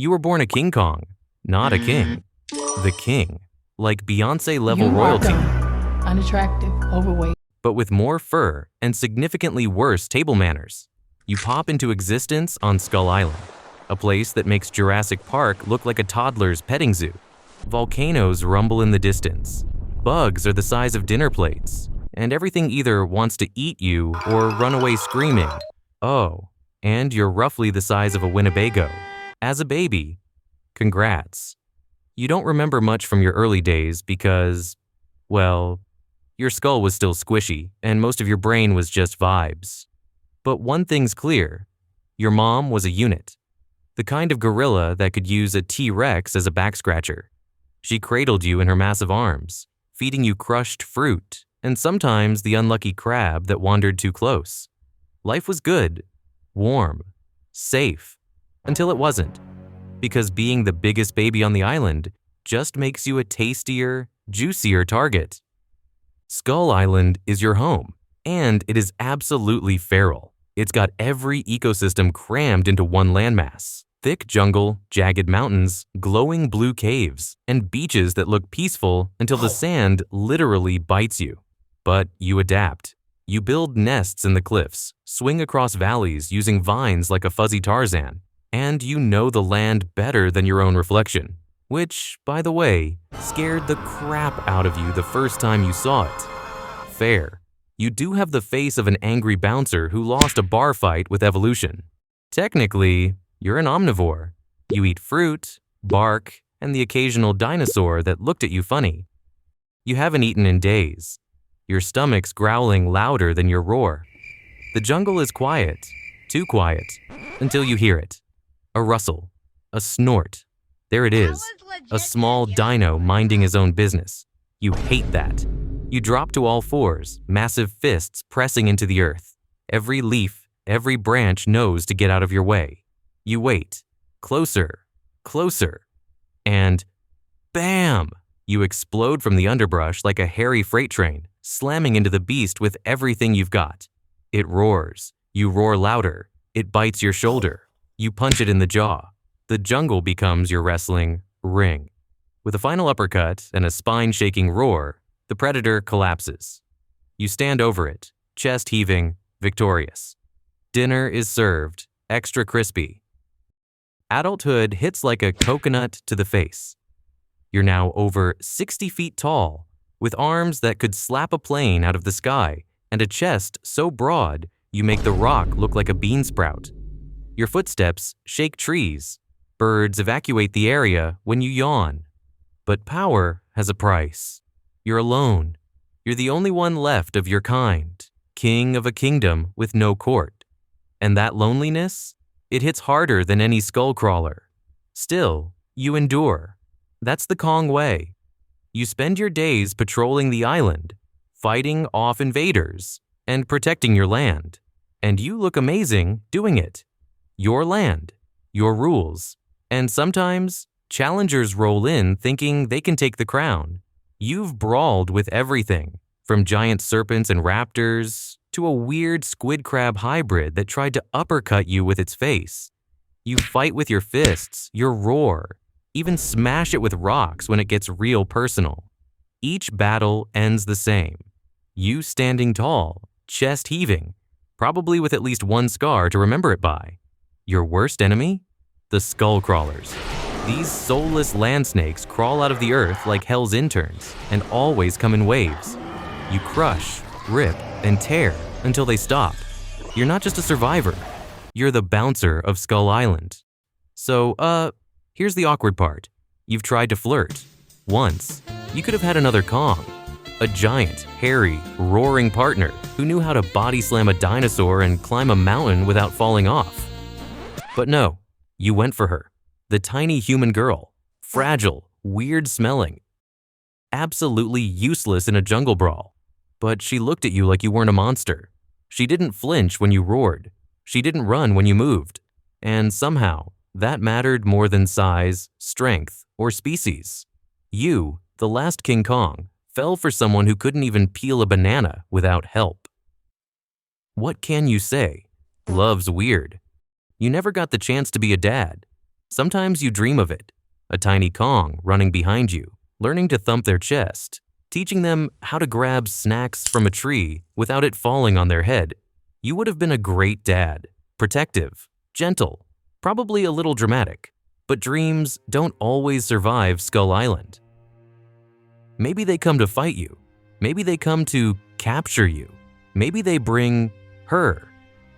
You were born a King Kong, not a king. The king, like Beyoncé level You are royalty, dumb, unattractive, overweight. but with more fur and significantly worse table manners. You pop into existence on Skull Island, a place that makes Jurassic Park look like a toddler's petting zoo. Volcanoes rumble in the distance. Bugs are the size of dinner plates, and everything either wants to eat you or run away screaming. Oh, and you're roughly the size of a Winnebago. As a baby, congrats. You don't remember much from your early days because, well, your skull was still squishy and most of your brain was just vibes. But one thing's clear. Your mom was a unit. The kind of gorilla that could use a T-Rex as a back scratcher. She cradled you in her massive arms, feeding you crushed fruit and sometimes the unlucky crab that wandered too close. Life was good, warm, safe, until it wasn't. Because being the biggest baby on the island just makes you a tastier, juicier target. Skull Island is your home, and it is absolutely feral. It's got every ecosystem crammed into one landmass. Thick jungle, jagged mountains, glowing blue caves, and beaches that look peaceful until the sand literally bites you. But you adapt. You build nests in the cliffs, swing across valleys using vines like a fuzzy Tarzan, and you know the land better than your own reflection. Which, by the way, scared the crap out of you the first time you saw it. Fair. You do have the face of an angry bouncer who lost a bar fight with evolution. Technically, you're an omnivore. You eat fruit, bark, and the occasional dinosaur that looked at you funny. You haven't eaten in days. Your stomach's growling louder than your roar. The jungle is quiet, too quiet, until you hear it. A rustle, a snort. There it is, a small dino minding his own business. You hate that. You drop to all fours, massive fists pressing into the earth. Every leaf, every branch knows to get out of your way. You wait. Closer, closer. And bam! You explode from the underbrush like a hairy freight train, slamming into the beast with everything you've got. It roars. You roar louder. It bites your shoulder. You punch it in the jaw. The jungle becomes your wrestling ring. With a final uppercut and a spine-shaking roar, the predator collapses. You stand over it, chest heaving, victorious. Dinner is served, extra crispy. Adulthood hits like a coconut to the face. You're now over 60 feet tall, with arms that could slap a plane out of the sky and a chest so broad you make the rock look like a bean sprout. Your footsteps shake trees. Birds evacuate the area when you yawn. But power has a price. You're alone. You're the only one left of your kind, king of a kingdom with no court. And that loneliness? It hits harder than any skull crawler. Still, you endure. That's the Kong way. You spend your days patrolling the island, fighting off invaders, and protecting your land. And you look amazing doing it. Your land, your rules, and sometimes challengers roll in thinking they can take the crown. You've brawled with everything, from giant serpents and raptors to a weird squid crab hybrid that tried to uppercut you with its face. You fight with your fists, your roar, even smash it with rocks when it gets real personal. Each battle ends the same. You standing tall, chest heaving, probably with at least one scar to remember it by. Your worst enemy? The skull crawlers. These soulless land snakes crawl out of the earth like hell's interns and always come in waves. You crush, rip, and tear until they stop. You're not just a survivor. You're the bouncer of Skull Island. So, here's the awkward part. You've tried to flirt. Once. You could have had another Kong. A giant, hairy, roaring partner who knew how to body slam a dinosaur and climb a mountain without falling off. But no, you went for her. The tiny human girl. Fragile, weird smelling. Absolutely useless in a jungle brawl. But she looked at you like you weren't a monster. She didn't flinch when you roared. She didn't run when you moved. And somehow, that mattered more than size, strength, or species. You, the last King Kong, fell for someone who couldn't even peel a banana without help. What can you say? Love's weird. You never got the chance to be a dad. Sometimes you dream of it, a tiny Kong running behind you, learning to thump their chest, teaching them how to grab snacks from a tree without it falling on their head. You would have been a great dad, protective, gentle, probably a little dramatic, but dreams don't always survive Skull Island. Maybe they come to fight you. Maybe they come to capture you. Maybe they bring her.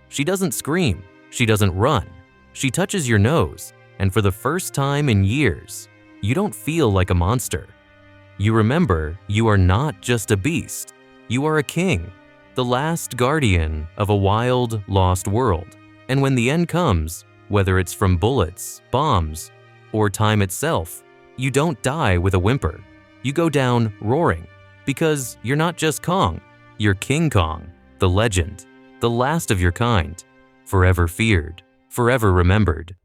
She doesn't scream. She doesn't run. She touches your nose, and for the first time in years, you don't feel like a monster. You remember you are not just a beast. You are a king, the last guardian of a wild, lost world. And when the end comes, whether it's from bullets, bombs, or time itself, you don't die with a whimper. You go down roaring, because you're not just Kong, you're King Kong, the legend, the last of your kind, forever feared, forever remembered.